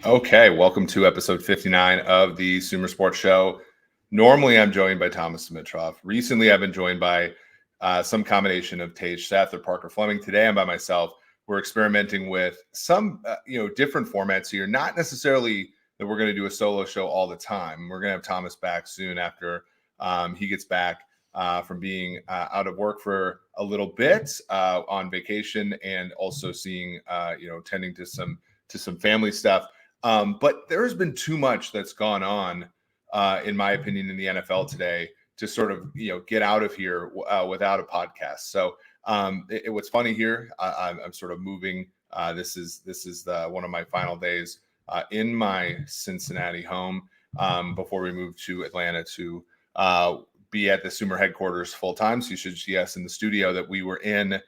Okay, welcome to episode 59 of the Sumer Sports Show. Normally, I'm joined by Thomas Dimitrov. Recently, I've been joined by some combination of Tage Seth or Parker Fleming. Today, I'm by myself. We're experimenting with some, different formats here. Not necessarily that we're going to do a solo show all the time. We're going to have Thomas back soon after he gets back from being out of work for a little bit on vacation, and also seeing, tending to some family stuff. But there has been too much that's gone on, in my opinion, in the NFL today to sort of get out of here without a podcast. So what's funny here, I'm sort of moving. This is one of my final days in my Cincinnati home before we move to Atlanta to be at the Sumer headquarters full time. So you should see us in the studio that we were in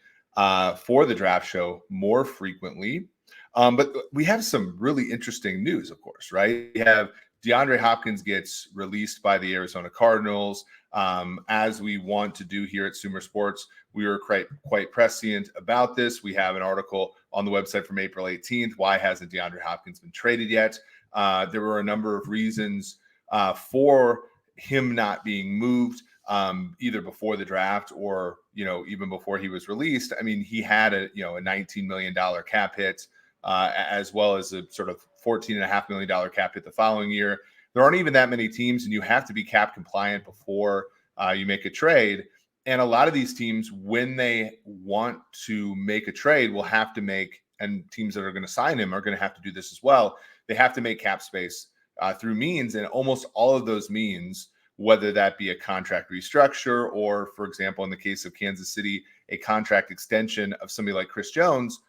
for the draft show more frequently. But we have some really interesting news, of course, right? We have DeAndre Hopkins gets released by the Arizona Cardinals. As we want to do here at Sumer Sports, we were quite prescient about this. We have an article on the website from April 18th. Why hasn't DeAndre Hopkins been traded yet? There were a number of reasons for him not being moved, either before the draft or even before he was released. I mean, he had a $19 million cap hit, as well as a sort of $14.5 million cap hit the following year. There aren't even that many teams, and you have to be cap compliant before you make a trade. And a lot of these teams, when they want to make a trade, will have to make, and teams that are going to sign him are going to have to do this as well. They have to make cap space through means, and almost all of those means, whether that be a contract restructure or, for example, in the case of Kansas City, a contract extension of somebody like Chris Jones,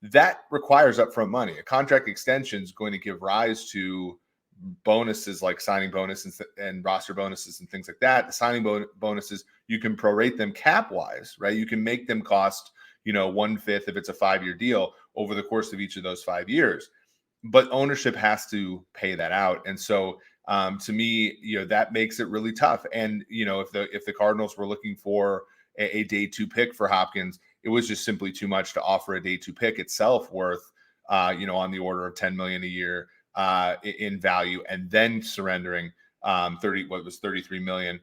that requires upfront money. A contract extension is going to give rise to bonuses like signing bonuses and roster bonuses and things like that. The signing bonuses, you can prorate them cap wise, right? You can make them cost, 1/5 if it's a 5-year deal over the course of each of those 5 years. But ownership has to pay that out. And so to me, that makes it really tough. And, if the Cardinals were looking for a day 2 pick for Hopkins, it was just simply too much to offer a day 2 pick itself worth, on the order of $10 million a year in value, and then surrendering $33 million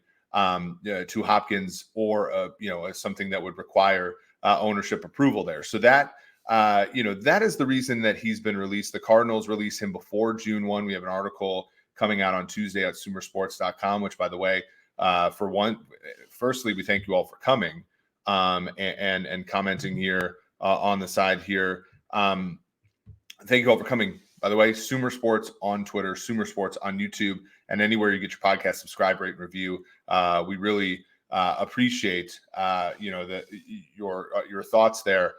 to Hopkins, or something that would require ownership approval there. So that that is the reason that he's been released. The Cardinals release him before June 1. We have an article coming out on Tuesday at sumersports.com, which, by the way, firstly, we thank you all for coming and commenting here on the side here. Thank you all for coming. By the way, Sumer Sports on Twitter, Sumer Sports on YouTube, and anywhere you get your podcast, subscribe, rate, and review. We really appreciate your thoughts there.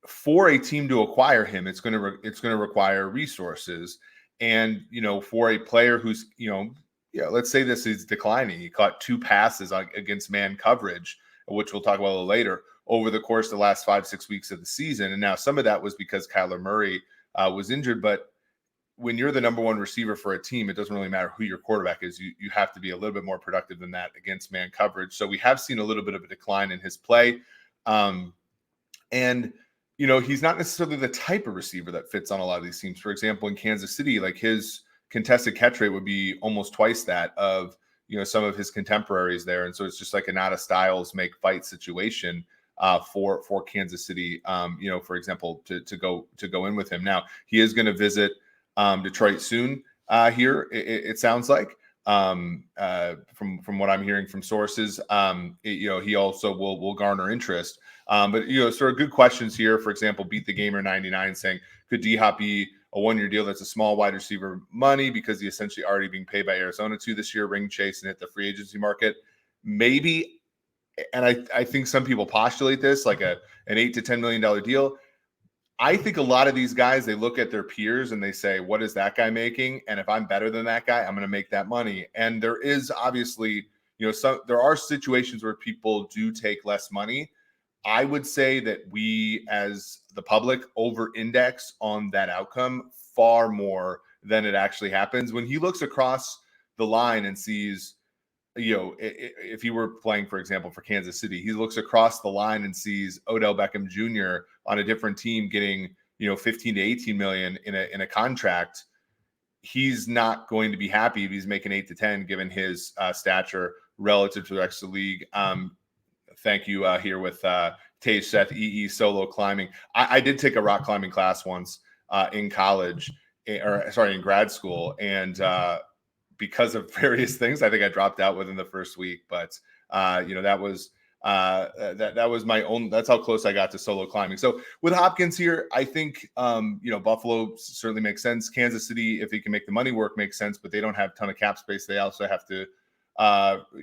For a team to acquire him, it's going to require resources, and for a player who's let's say this is declining. He caught 2 passes against man coverage, which we'll talk about a little later, over the course of the last 5-6 weeks of the season. And now some of that was because Kyler Murray was injured. But when you're the number 1 receiver for a team, it doesn't really matter who your quarterback is. You have to be a little bit more productive than that against man coverage. So we have seen a little bit of a decline in his play. And he's not necessarily the type of receiver that fits on a lot of these teams. For example, in Kansas City, like, his contested catch rate would be almost twice that of some of his contemporaries there. And so it's just like not a styles make fight situation for Kansas City, for example, to go in with him. Now, he is going to visit Detroit soon here, it sounds like, from what I'm hearing from sources. He also will garner interest. But sort of good questions here. For example, Beat the Gamer 99 saying, could DHop be a 1-year deal that's a small wide receiver money because he's essentially already being paid by Arizona to this year, ring chase and hit the free agency market? Maybe. And I think some people postulate this like an $8 to $10 million deal. I think a lot of these guys, they look at their peers and they say, what is that guy making? And if I'm better than that guy, I'm going to make that money. And there is obviously, there are situations where people do take less money. I would say that we, as the public, over-index on that outcome far more than it actually happens. When he looks across the line and sees, if he were playing, for example, for Kansas City, he looks across the line and sees Odell Beckham Jr. on a different team getting, 15 to 18 million in a contract, he's not going to be happy if he's making 8 to 10 given his stature relative to the rest of the league. Thank you here with Tage, Seth, EE, solo climbing. I did take a rock climbing class once in college, in grad school. And because of various things, I think I dropped out within the first week. But, that was that was my own, that's how close I got to solo climbing. So with Hopkins here, I think, Buffalo certainly makes sense. Kansas City, if he can make the money work, makes sense, but they don't have a ton of cap space. They also have to,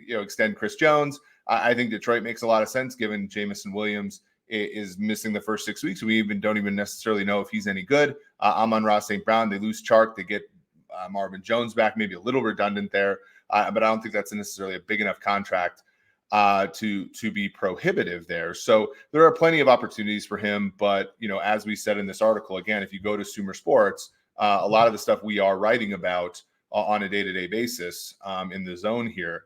extend Chris Jones. I think Detroit makes a lot of sense given Jamison Williams is missing the first 6 weeks. We don't even necessarily know if he's any good. Amon-Ra St. Brown, they lose Chark. They get Marvin Jones back, maybe a little redundant there. But I don't think that's necessarily a big enough contract to be prohibitive there. So there are plenty of opportunities for him. But, as we said in this article, again, if you go to Sumer Sports, a lot of the stuff we are writing about on a day-to-day basis in the zone here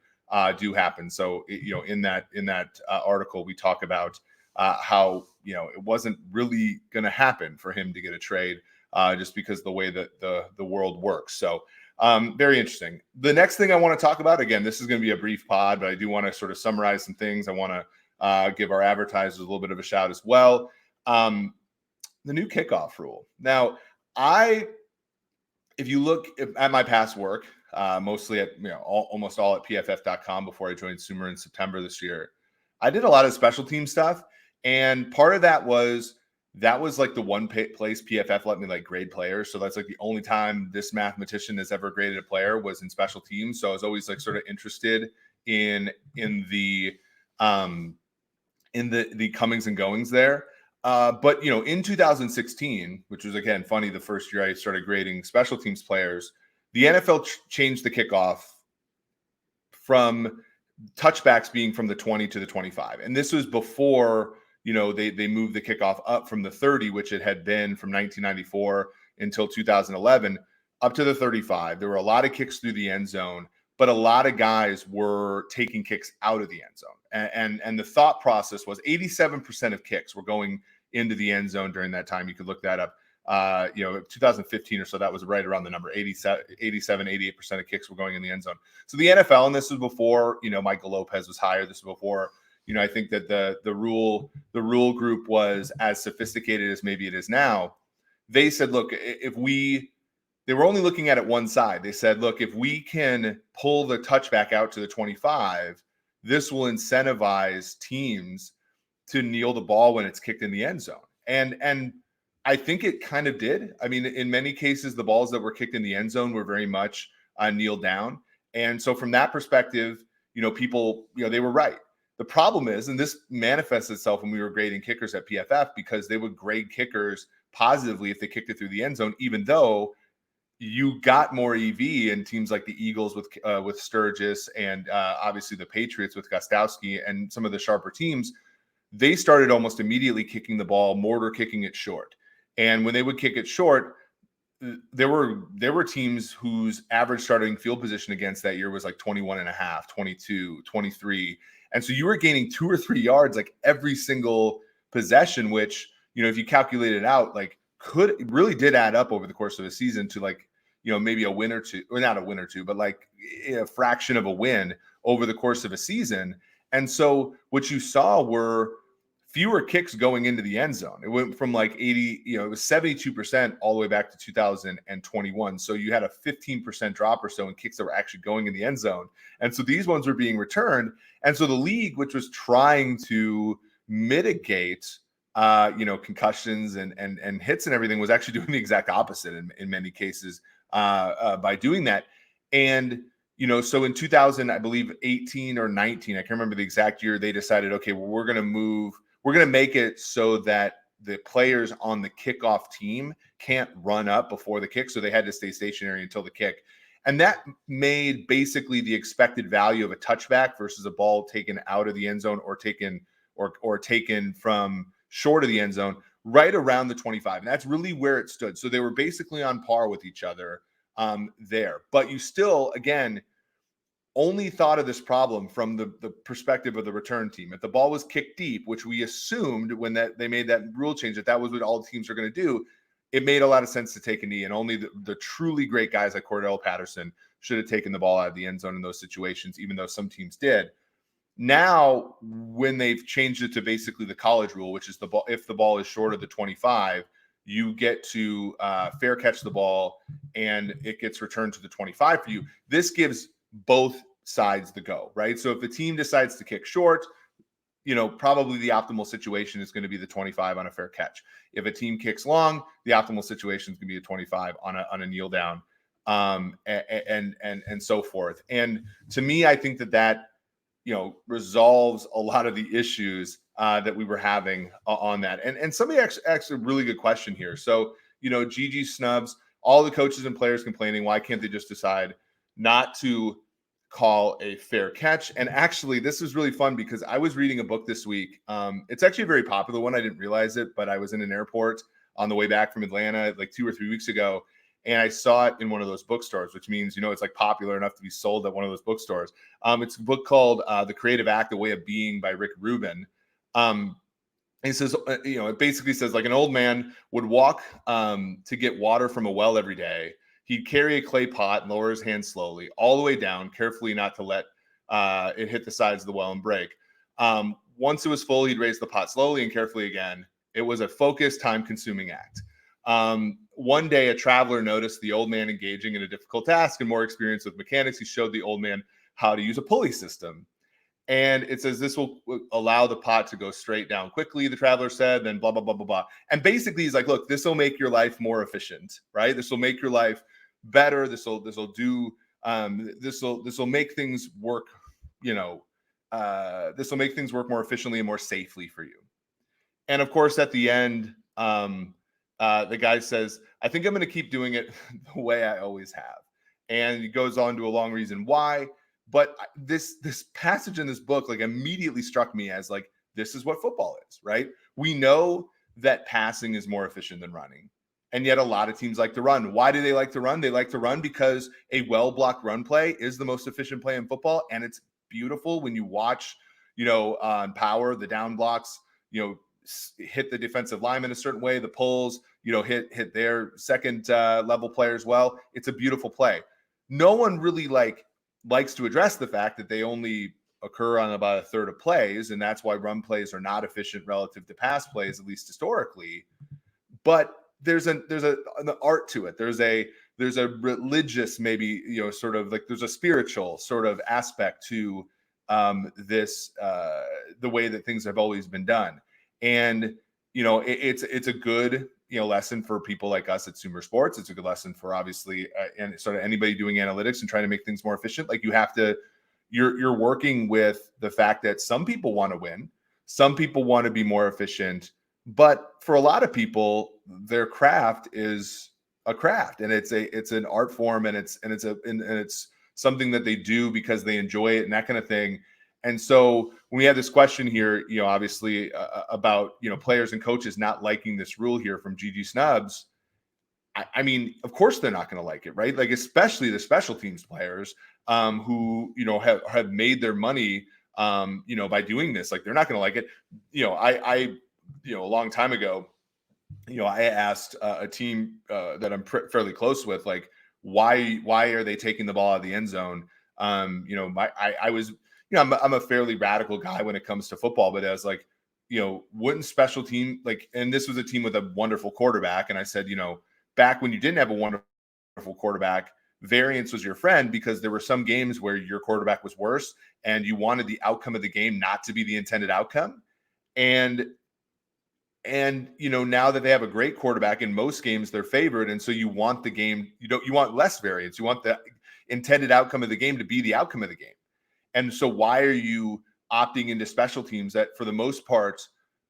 do happen. So, in that article, we talk about how, it wasn't really going to happen for him to get a trade just because the way that the world works. So very interesting. The next thing I want to talk about, again, this is going to be a brief pod, but I do want to sort of summarize some things. I want to give our advertisers a little bit of a shout as well. The new kickoff rule. Now, if you look at my past work, mostly at, almost all at pff.com before I joined Sumer in September this year, I did a lot of special team stuff. And part of that was like the one place PFF let me like grade players. So that's like the only time this mathematician has ever graded a player was in special teams. So I was always like sort of interested in the comings and goings there. But, in 2016, which was, again, funny, the first year I started grading special teams players, the NFL changed the kickoff from touchbacks being from the 20 to the 25. And this was before, they moved the kickoff up from the 30, which it had been from 1994 until 2011, up to the 35. There were a lot of kicks through the end zone, but a lot of guys were taking kicks out of the end zone. And the thought process was 87% of kicks were going into the end zone during that time. You could look that up. 2015 or so, that was right around the number. 88% of kicks were going in the end zone. So the NFL, and this was before, Michael Lopez was hired. This was before, I think that the rule group was as sophisticated as maybe it is now. They said, look, they were only looking at it one side. They said, look, if we can pull the touchback out to the 25, this will incentivize teams to kneel the ball when it's kicked in the end zone. And I think it kind of did. I mean, in many cases, the balls that were kicked in the end zone were very much kneeled down. And so from that perspective, people, they were right. The problem is, and this manifests itself when we were grading kickers at PFF, because they would grade kickers positively if they kicked it through the end zone, even though you got more EV in teams like the Eagles with Sturgis and obviously the Patriots with Gostowski and some of the sharper teams. They started almost immediately kicking the ball, mortar kicking it short. And when they would kick it short, there were teams whose average starting field position against that year was like 21 and a half, 22, 23. And so you were gaining 2 or 3 yards like every single possession, which, if you calculate it out, like really did add up over the course of a season to like, maybe a win or two, or not a win or two, but like a fraction of a win over the course of a season. And so what you saw were fewer kicks going into the end zone. It went from like 80, it was 72% all the way back to 2021. So you had a 15% drop or so in kicks that were actually going in the end zone. And so these ones were being returned. And so the league, which was trying to mitigate, concussions and hits and everything, was actually doing the exact opposite in many cases by doing that. And, so in 2000, I believe 18 or 19, I can't remember the exact year, they decided, okay, well, we're going to make it so that the players on the kickoff team can't run up before the kick. So they had to stay stationary until the kick. And that made basically the expected value of a touchback versus a ball taken out of the end zone or taken from short of the end zone right around the 25. And that's really where it stood. So they were basically on par with each other there. But you still, again, only thought of this problem from the perspective of the return team. If the ball was kicked deep, which we assumed when they made that rule change that was what all teams are going to do, it made a lot of sense to take a knee. And only the truly great guys like Cordell Patterson should have taken the ball out of the end zone in those situations, even though some teams did. Now, when they've changed it to basically the college rule, which is if the ball is short of the 25, you get to fair catch the ball and it gets returned to the 25 for you. This gives both sides the go, right? So if the team decides to kick short, probably the optimal situation is going to be the 25 on a fair catch. If a team kicks long, the optimal situation is going to be a 25 on a kneel down, and so forth. And to me, I think that resolves a lot of the issues that we were having on that. And somebody asked a really good question here. So, Gigi snubs, all the coaches and players complaining, why can't they just decide not to call a fair catch? And actually, this is really fun because I was reading a book this week. It's actually a very popular one. I didn't realize it, but I was in an airport on the way back from Atlanta like 2 or 3 weeks ago, and I saw it in one of those bookstores, which means, it's like popular enough to be sold at one of those bookstores. It's a book called The Creative Act, The Way of Being by Rick Rubin. He says, it basically says like an old man would walk to get water from a well every day. He'd carry a clay pot and lower his hands slowly all the way down, carefully not to let it hit the sides of the well and break. Once it was full, he'd raise the pot slowly and carefully again. It was a focused, time-consuming act. One day, a traveler noticed the old man engaging in a difficult task and more experience with mechanics. He showed the old man how to use a pulley system. And it says this will allow the pot to go straight down quickly, the traveler said, then blah, blah, blah, blah, blah. And basically, he's like, look, this will make your life more efficient, right? This will make your life better. This will make things work, this will make things work more efficiently and more safely for you. And of course, at the end, the guy says, I think I'm going to keep doing it the way I always have. And he goes on to a long reason why. But this passage in this book like immediately struck me as like, this is what football is, right? We know that passing is more efficient than running. And yet a lot of teams like to run. Why do they like to run? They like to run because a well-blocked run play is the most efficient play in football. And it's beautiful when you watch, on power, the down blocks, hit the defensive lineman a certain way, the pulls, hit their second level player as well. It's a beautiful play. No one really likes to address the fact that they only occur on about a third of plays, and that's why run plays are not efficient relative to pass plays, at least historically. But there's an art to it. There's a religious, maybe, sort of like there's a spiritual sort of aspect to this, the way that things have always been done. And, it's a good, lesson for people like us at Sumer Sports. It's a good lesson for obviously, and sort of anybody doing analytics and trying to make things more efficient. Like you're working with the fact that some people want to win, some people want to be more efficient, but for a lot of people, their craft is a craft, and it's an art form, and it's something that they do because they enjoy it and that kind of thing. And so when we have this question here, obviously about, players and coaches not liking this rule here from GG Snubs, I mean, of course they're not going to like it, right? Like, especially the special teams players who, have made their money, by doing this. Like, they're not going to like it. I a long time ago, I asked a team that I'm fairly close with, like, why are they taking the ball out of the end zone? I was, I'm a fairly radical guy when it comes to football, but I was like, wouldn't special team, like, and this was a team with a wonderful quarterback. And I said, back when you didn't have a wonderful quarterback, variance was your friend, because there were some games where your quarterback was worse and you wanted the outcome of the game not to be the intended outcome. And now that they have a great quarterback, in most games they're favored. And so you want the game, you want less variance. You want the intended outcome of the game to be the outcome of the game. And so why are you opting into special teams that, for the most part,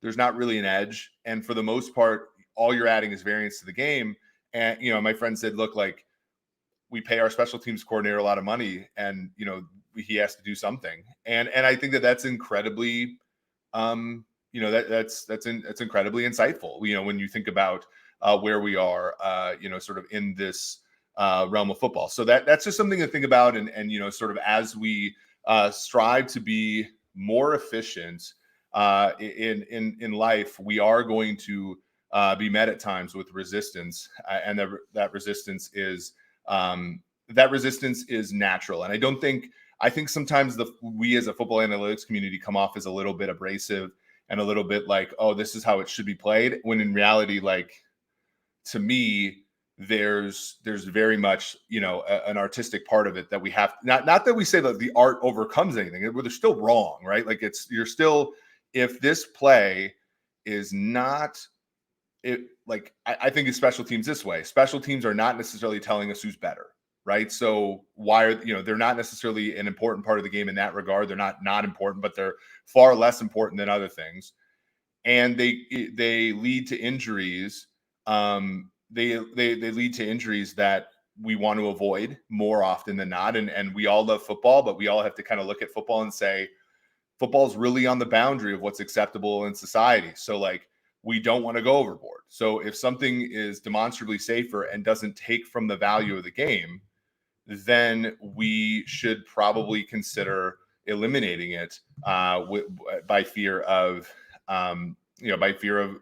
there's not really an edge, and for the most part, all you're adding is variance to the game? And, my friend said, look, like, we pay our special teams coordinator a lot of money, and, he has to do something. And I think that's incredibly, that's incredibly insightful, when you think about where we are, sort of in this realm of football. So that's just something to think about. And sort of as we strive to be more efficient in life, we are going to be met at times with resistance, and that resistance is natural. And I think sometimes we as a football analytics community come off as a little bit abrasive and a little bit like, oh, this is how it should be played. When in reality, like, to me, there's very much, an artistic part of it that we have, not that we say that the art overcomes anything, but they're still wrong, right? Like if this play is not it, like, I think it's special teams this way. Special teams are not necessarily telling us who's better, right? So why are they're not necessarily an important part of the game in that regard. They're not important, but they're far less important than other things, and they lead to injuries. They lead to injuries that we want to avoid more often than not. And we all love football, but we all have to kind of look at football and say, football is really on the boundary of what's acceptable in society. So, like, we don't want to go overboard. So if something is demonstrably safer and doesn't take from the value of the game, then we should probably consider eliminating it by fear of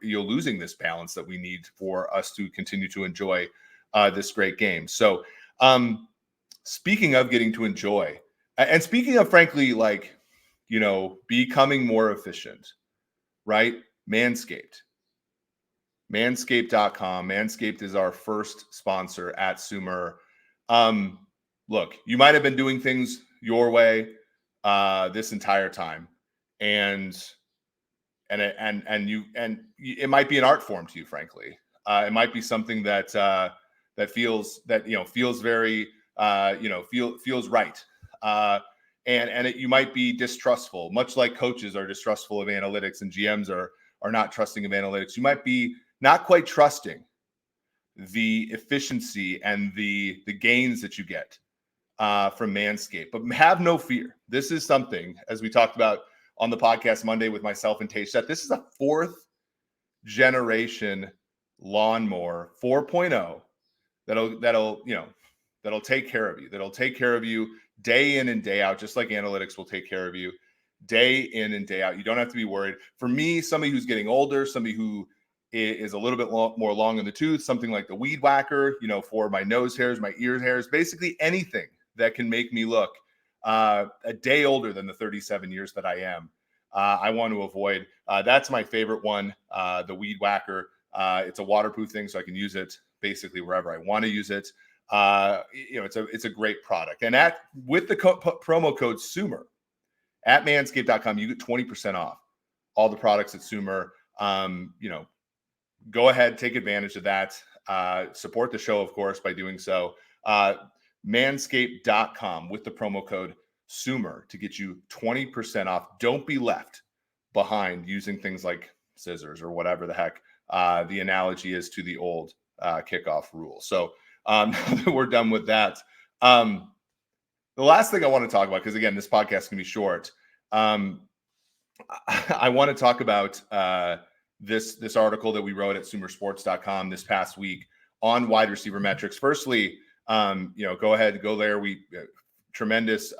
losing this balance that we need for us to continue to enjoy this great game. So speaking of getting to enjoy, and speaking of, frankly, like, becoming more efficient, right? Manscaped.com. Manscaped is our first sponsor at Sumer. Look, you might have been doing things your way this entire time, and it might be an art form to you, frankly. It might be something that feels very feels right. You might be distrustful, much like coaches are distrustful of analytics and GMs are not trusting of analytics. You might be not quite trusting the efficiency and the gains that you get from Manscaped. But have no fear. This is something, as we talked about on the podcast Monday with myself and Tage, that this is a 4th generation lawnmower 4.0 that'll take care of you. That'll take care of you day in and day out, just like analytics will take care of you day in and day out. You don't have to be worried. For me, somebody who's getting older, somebody who is a little bit more long in the tooth, something like the Weed Whacker, for my nose hairs, my ear hairs, basically anything that can make me look a day older than the 37 years that I am, I want to avoid. That's my favorite one, the Weed Whacker. It's a waterproof thing, so I can use it basically wherever I want to use it. It's a great product. And with the promo code Sumer at manscaped.com, you get 20% off all the products at Sumer. Go ahead, take advantage of that. Support the show, of course, by doing so. Manscaped.com with the promo code Sumer to get you 20% off. Don't be left behind using things like scissors or whatever the heck the analogy is to the old kickoff rule. So now that we're done with that, the last thing I want to talk about, because again, this podcast can be short. I want to talk about this article that we wrote at sumersports.com this past week on wide receiver metrics. Firstly, go ahead, go there. We tremendous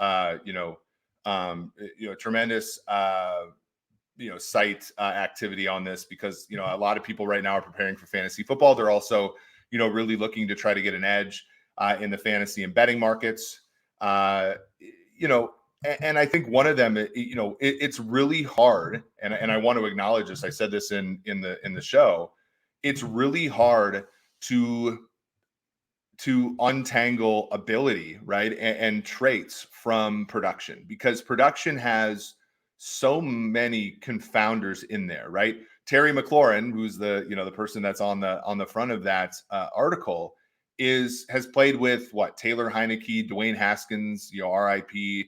site activity on this, because a lot of people right now are preparing for fantasy football. They're also really looking to try to get an edge in the fantasy and betting markets. And I think one of them, it's really hard, and I want to acknowledge this. I said this in the show. It's really hard to untangle ability, right, and traits from production, because production has so many confounders in there, right? Terry McLaurin, who's the person that's on the front of that article, has played with Taylor Heineke, Dwayne Haskins, RIP.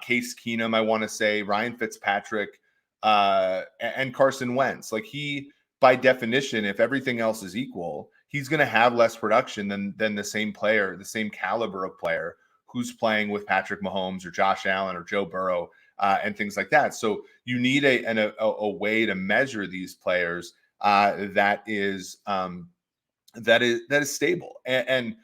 Case Keenum, I want to say, Ryan Fitzpatrick, and Carson Wentz. Like, he, by definition, if everything else is equal, he's going to have less production than the same player, the same caliber of player who's playing with Patrick Mahomes or Josh Allen or Joe Burrow and things like that. So you need a way to measure these players that is stable. And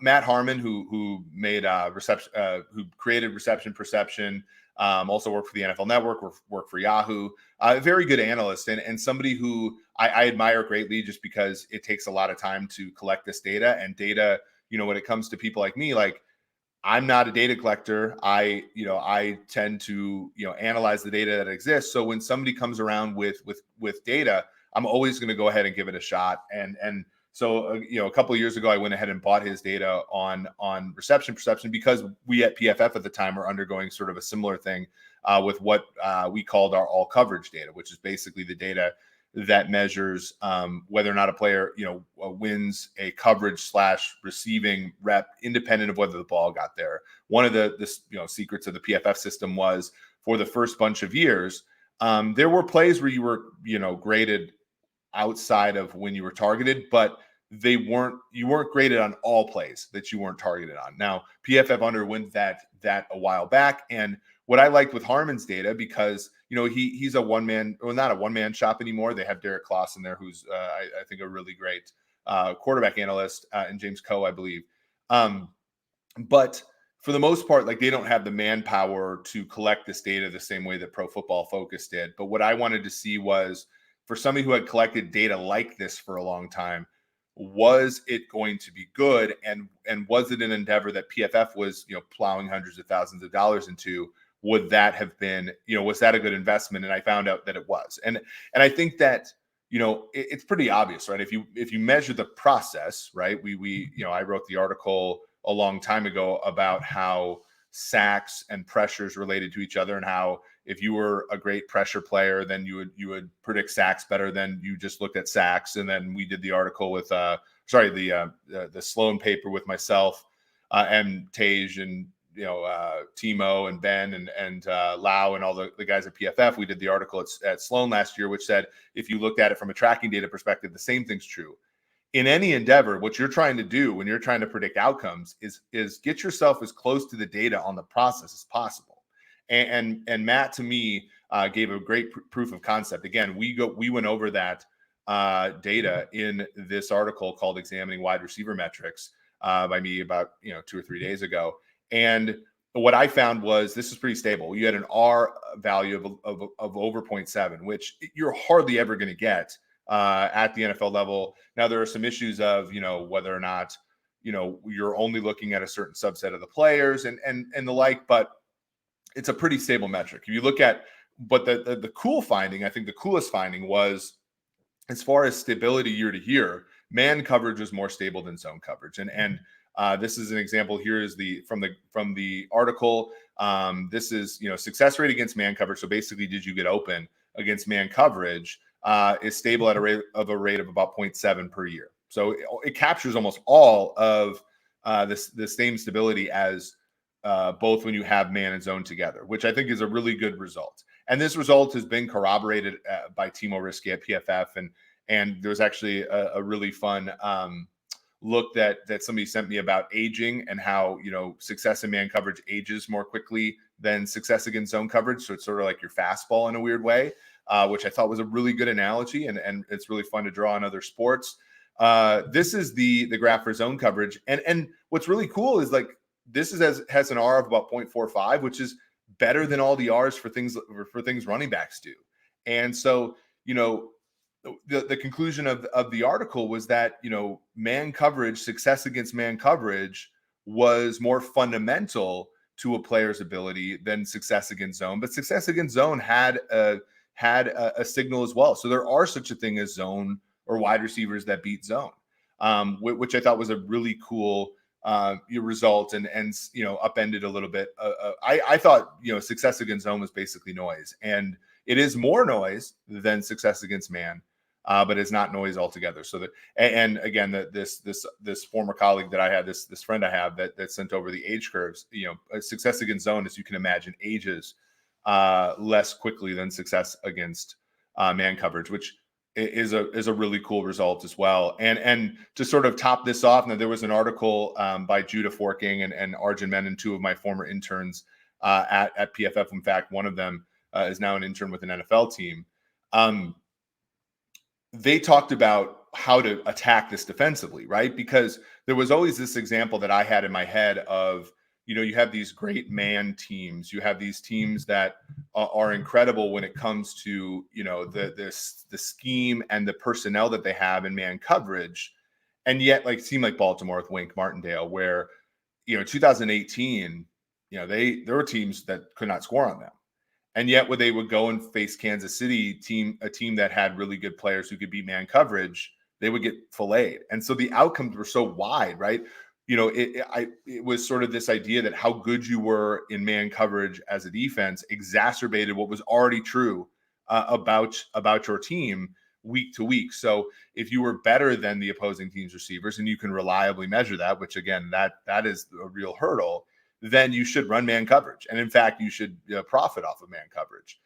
Matt Harmon, who made who created Reception Perception, also worked for the NFL Network, worked for Yahoo. A very good analyst and somebody who I admire greatly, just because it takes a lot of time to collect this data. And data, when it comes to people like me, like, I'm not a data collector. I tend to, analyze the data that exists. So when somebody comes around with data, I'm always going to go ahead and give it a shot. And so, a couple of years ago, I went ahead and bought his data on reception perception, because we at PFF at the time are undergoing sort of a similar thing with what we called our all coverage data, which is basically the data that measures whether or not a player, wins a coverage / receiving rep, independent of whether the ball got there. One of the secrets of the PFF system was, for the first bunch of years, there were plays where you were, graded outside of when you were targeted, but you weren't graded on all plays that you weren't targeted on. Now, PFF underwent that a while back. And what I liked with Harmon's data, because he's a one-man, well, not a one-man shop anymore. They have Derek Clausen there, who's I think a really great quarterback analyst, and James Coe, I believe. But for the most part, like, they don't have the manpower to collect this data the same way that Pro Football Focus did. But what I wanted to see was, for somebody who had collected data like this for a long time, was it going to be good? And was it an endeavor that PFF was, plowing hundreds of thousands of dollars into? Would that have been, was that a good investment? And I found out that it was. And I think that, it's pretty obvious, right? If you measure the process, right? I wrote the article a long time ago about how sacks and pressures related to each other, and how if you were a great pressure player, then you would predict sacks better than you just looked at sacks. And then we did the article with the Sloan paper with myself and Tej and Timo and Ben and Lau and all the guys at PFF. We did the article at Sloan last year, which said, if you looked at it from a tracking data perspective, the same thing's true. In any endeavor, what you're trying to do when you're trying to predict outcomes is get yourself as close to the data on the process as possible. And Matt, to me, gave a great proof of concept. Again, we went over that data in this article called "Examining Wide Receiver Metrics" by me about 2 or 3 days ago. And what I found was, this is pretty stable. You had an R value of over 0.7, which you're hardly ever going to get at the NFL level. Now, there are some issues of whether or not you're only looking at a certain subset of the players and the like, but it's a pretty stable metric. If you look at, but the cool finding, I think the coolest finding was, as far as stability year to year, man coverage was more stable than zone coverage. And this is an example. Here is from the article. This is success rate against man coverage. So basically, did you get open against man coverage? Is stable at a rate of about 0.7 per year. So it captures almost all of the same stability as both when you have man and zone together, which I think is a really good result. And this result has been corroborated by Timo Risky at PFF. And there's actually a really fun look that somebody sent me about aging and how success in man coverage ages more quickly than success against zone coverage. So it's sort of like your fastball in a weird way, which I thought was a really good analogy, and it's really fun to draw on other sports. This is the graph for zone coverage, and what's really cool is, like, this has an R of about 0.45, which is better than all the R's for things running backs do. And so the conclusion of the article was that man coverage, success against man coverage, was more fundamental to a player's ability than success against zone. But success against zone had a signal as well. So there are such a thing as zone or wide receivers that beat zone, which I thought was a really cool result and upended a little bit. I thought success against zone was basically noise, and it is more noise than success against man, but it's not noise altogether. So that, and again, this former colleague that I had, this friend I have that sent over the age curves. Success against zone, as you can imagine, ages less quickly than success against man coverage, which is a really cool result as well. And to sort of top this off, now there was an article by Judah Forking and Arjun Menon, two of my former interns at PFF. In fact, one of them is now an intern with an NFL team. They talked about how to attack this defensively, right? Because there was always this example that I had in my head of, you have these great man teams, you have these teams that are incredible when it comes to, the scheme and the personnel that they have in man coverage, and yet like team like Baltimore with Wink Martindale, where 2018, there were teams that could not score on them. And yet when they would go and face Kansas City a team that had really good players who could beat man coverage, they would get filleted. And so the outcomes were so wide, right? It was sort of this idea that how good you were in man coverage as a defense exacerbated what was already true about your team week to week. So if you were better than the opposing team's receivers, and you can reliably measure that, which again, that is a real hurdle, then you should run man coverage. And in fact, you should profit off of man coverage.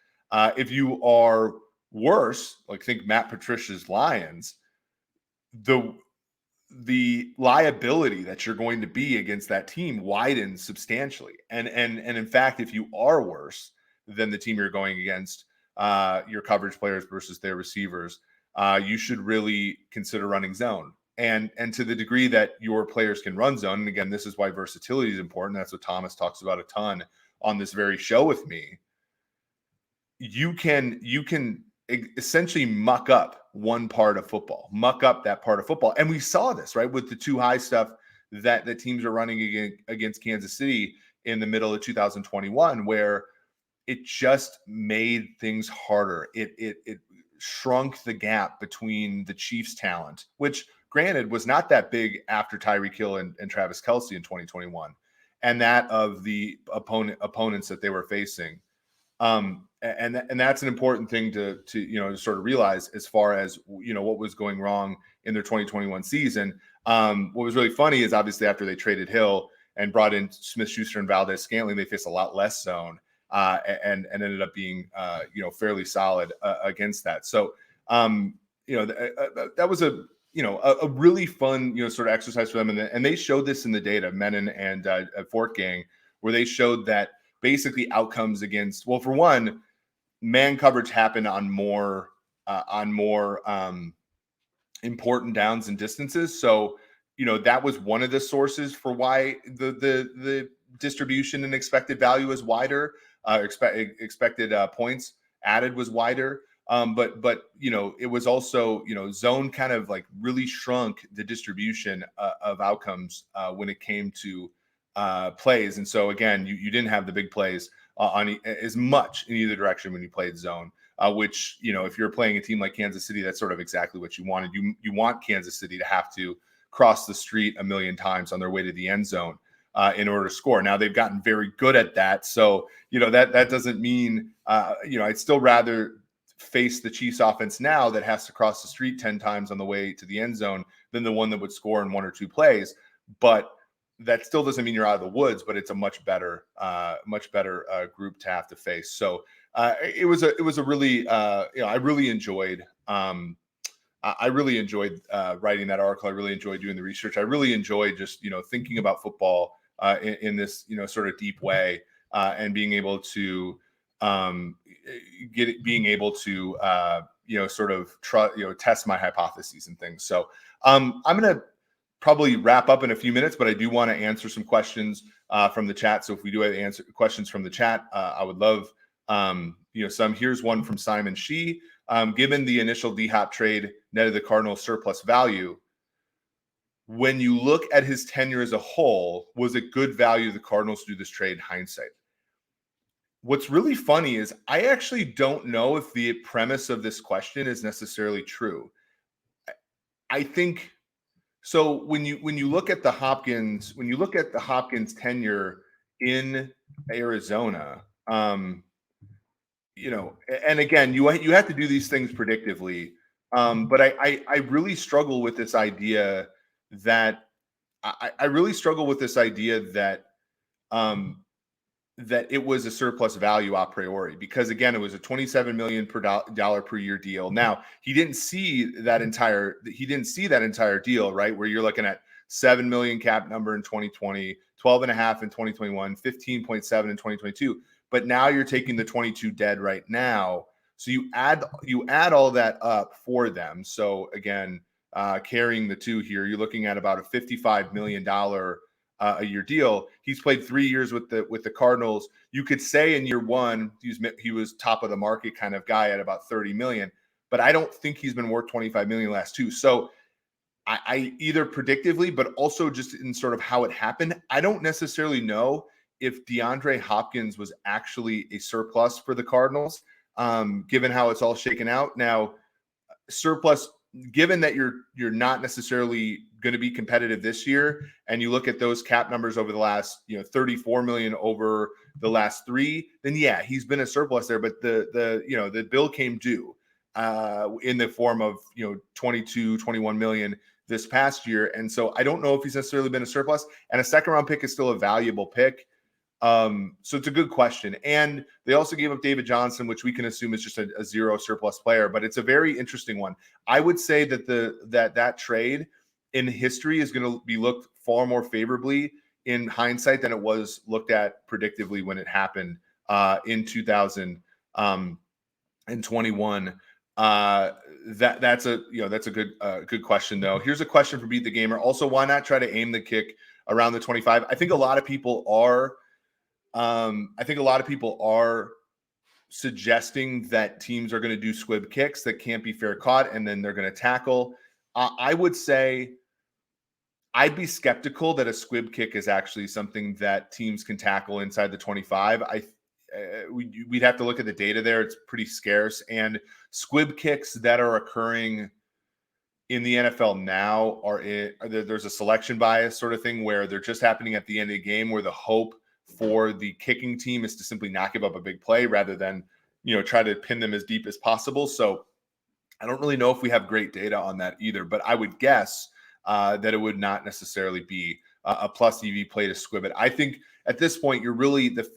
If you are worse, like think Matt Patricia's Lions, the liability that you're going to be against that team widens substantially. And in fact, if you are worse than the team you're going against, your coverage players versus their receivers, you should really consider running zone. And to the degree that your players can run zone, and again, this is why versatility is important. That's what Thomas talks about a ton on this very show with me. You can essentially muck up one part of football, muck up that part of football. And we saw this, right, with the too high stuff that the teams are running against Kansas City in the middle of 2021, where it just made things harder. It shrunk the gap between the Chiefs' talent, which granted was not that big after Tyreek Hill and Travis Kelce in 2021, and that of the opponents that they were facing. And that's an important thing to sort of realize as far as what was going wrong in their 2021 season. What was really funny is obviously after they traded Hill and brought in Smith-Schuster and Valdez-Scantling, they faced a lot less zone and ended up being fairly solid against that. So that was a really fun sort of exercise for them, and they showed this in the data, Menon and Fort Gang, where they showed that basically outcomes against, well, for one, man coverage happened on more important downs and distances. So, that was one of the sources for why the distribution and expected value is wider. Expected points added was wider. But it was also, zone kind of like really shrunk the distribution of outcomes when it came to plays. And so again, you didn't have the big plays on as much in either direction when you played zone, which, if you're playing a team like Kansas City, that's sort of exactly what you wanted. You want Kansas City to have to cross the street a million times on their way to the end zone in order to score. Now they've gotten very good at that. So, that doesn't mean, I'd still rather face the Chiefs offense now that has to cross the street 10 times on the way to the end zone than the one that would score in one or two plays. But that still doesn't mean you're out of the woods, but it's a much better group to have to face. So it was a really, I really enjoyed writing that article. I really enjoyed doing the research. I really enjoyed just, thinking about football in this, sort of deep way and being able to sort of test my hypotheses and things. So I'm going to probably wrap up in a few minutes, but I do want to answer some questions from the chat. So if we do have questions from the chat, I would love some. Here's one from Simon Shee. Given the initial DHop trade net of the Cardinals surplus value, when you look at his tenure as a whole, was it good value the Cardinals to do this trade in hindsight? What's really funny is I actually don't know if the premise of this question is necessarily true. I think so. When you look at the Hopkins tenure in Arizona, and again, you have to do these things predictively. But I really struggle with this idea that that it was a surplus value a priori, because again, it was a $27 million per year deal. Now he didn't see that entire deal, right? Where you're looking at 7 million cap number in 2020, 12 and a half in 2021, 15.7 in 2022. But now you're taking the 22 dead right now. So you add all that up for them. So again, carrying the two here. You're looking at about a $55 million a year deal. He's played 3 years with the Cardinals. You could say in year one he was top of the market kind of guy at about 30 million, but I don't think he's been worth 25 million last two. So I either predictively, but also just in sort of how it happened, I don't necessarily know if DeAndre Hopkins was actually a surplus for the Cardinals, given how it's all shaken out. Now, surplus, given that you're not necessarily going to be competitive this year, and you look at those cap numbers over the last 34 million over the last three, then yeah, he's been a surplus there. But the bill came due in the form of 22, 21 million this past year, and so I don't know if he's necessarily been a surplus. And a second round pick is still a valuable pick. So it's a good question. And they also gave up David Johnson, which we can assume is just a zero surplus player, but it's a very interesting one. I would say that that trade in history is going to be looked far more favorably in hindsight than it was looked at predictively when it happened in 2021. That's a good question though. Here's a question for Beat the Gamer. Also, why not try to aim the kick around the 25? I think a lot of people are suggesting that teams are going to do squib kicks that can't be fair caught, and then they're going to tackle. I would say I'd be skeptical that a squib kick is actually something that teams can tackle inside the 25. We'd have to look at the data there. It's pretty scarce. And squib kicks that are occurring in the NFL now there's a selection bias sort of thing where they're just happening at the end of the game, where the hope for the kicking team is to simply not give up a big play rather than, try to pin them as deep as possible. So I don't really know if we have great data on that either, but I would guess that it would not necessarily be a plus EV play to squib it. I think at this point, you're really the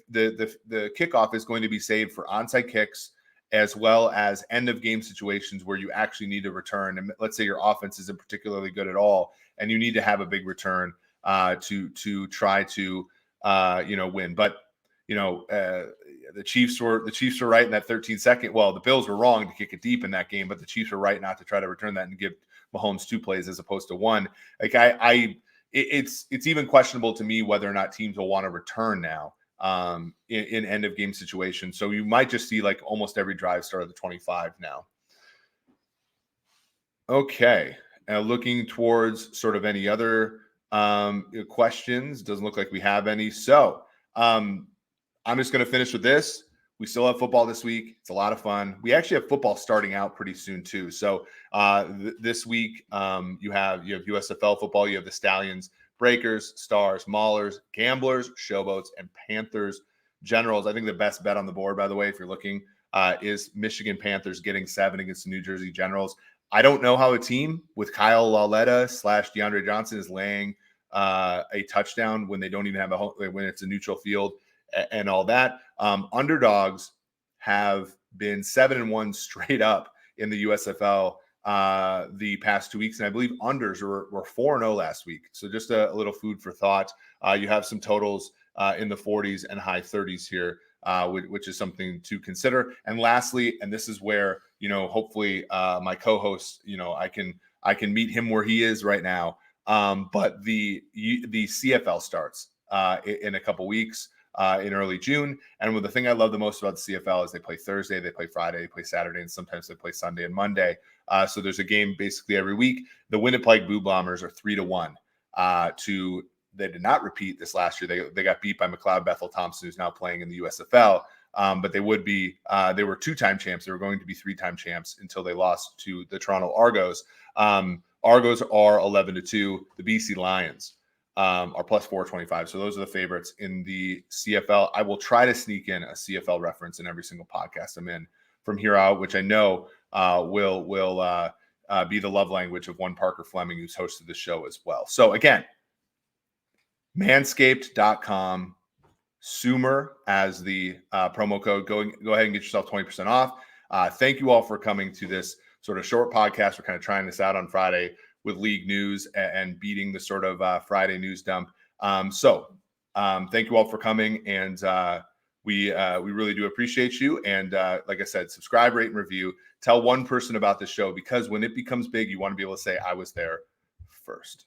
kickoff is going to be saved for onside kicks, as well as end of game situations where you actually need to return. And let's say your offense isn't particularly good at all, and you need to have a big return to try to win. But the Chiefs were right in that 13-second. Well, the Bills were wrong to kick it deep in that game, but the Chiefs were right not to try to return that and give Mahomes 2 plays as opposed to 1. Like it's even questionable to me whether or not teams will want to return now in end of game situations. So you might just see like almost every drive start at the 25 now. Okay. Looking towards sort of any other questions. Doesn't look like we have any. So I'm just going to finish with this. We still have football this week. It's a lot of fun. We actually have football starting out pretty soon too. So this week you have USFL football. You have the Stallions, Breakers, Stars, Maulers, Gamblers, Showboats, and Panthers Generals. I think the best bet on the board, by the way, if you're looking, is Michigan Panthers getting 7 against the New Jersey Generals. I don't know how a team with Kyle Lauletta / DeAndre Johnson is laying a touchdown when they don't even have when it's a neutral field and all that. Underdogs have been 7-1 straight up in the USFL the past 2 weeks, and I believe unders were 4-0 last week. So just a little food for thought. You have some totals in the 40s and high 30s here, which is something to consider. And lastly, and this is where hopefully my co-host, I can meet him where he is right now. But the CFL starts in a couple weeks. In early June. And the thing I love the most about the CFL is they play Thursday, they play Friday, they play Saturday, and sometimes they play Sunday and Monday. So there's a game basically every week. The Winnipeg Blue Bombers are 3-1 they did not repeat this last year. They got beat by McLeod Bethel Thompson, who's now playing in the USFL. But they were 2-time champs. They were going to be 3-time champs until they lost to the Toronto Argos. Argos are 11-2. The BC Lions are plus 425. So those are the favorites in the CFL. I will try to sneak in a CFL reference in every single podcast I'm in from here out, which I know will be the love language of one Parker Fleming, who's hosted the show as well. So again, manscaped.com, Sumer as the promo code. Go ahead and get yourself 20% off. Thank you all for coming to this sort of short podcast. We're kind of trying this out on Friday with league news and beating the sort of Friday news dump. So thank you all for coming, and We really do appreciate you. And like I said, subscribe, rate, and review. Tell one person about this show, because when it becomes big, you want to be able to say, I was there first.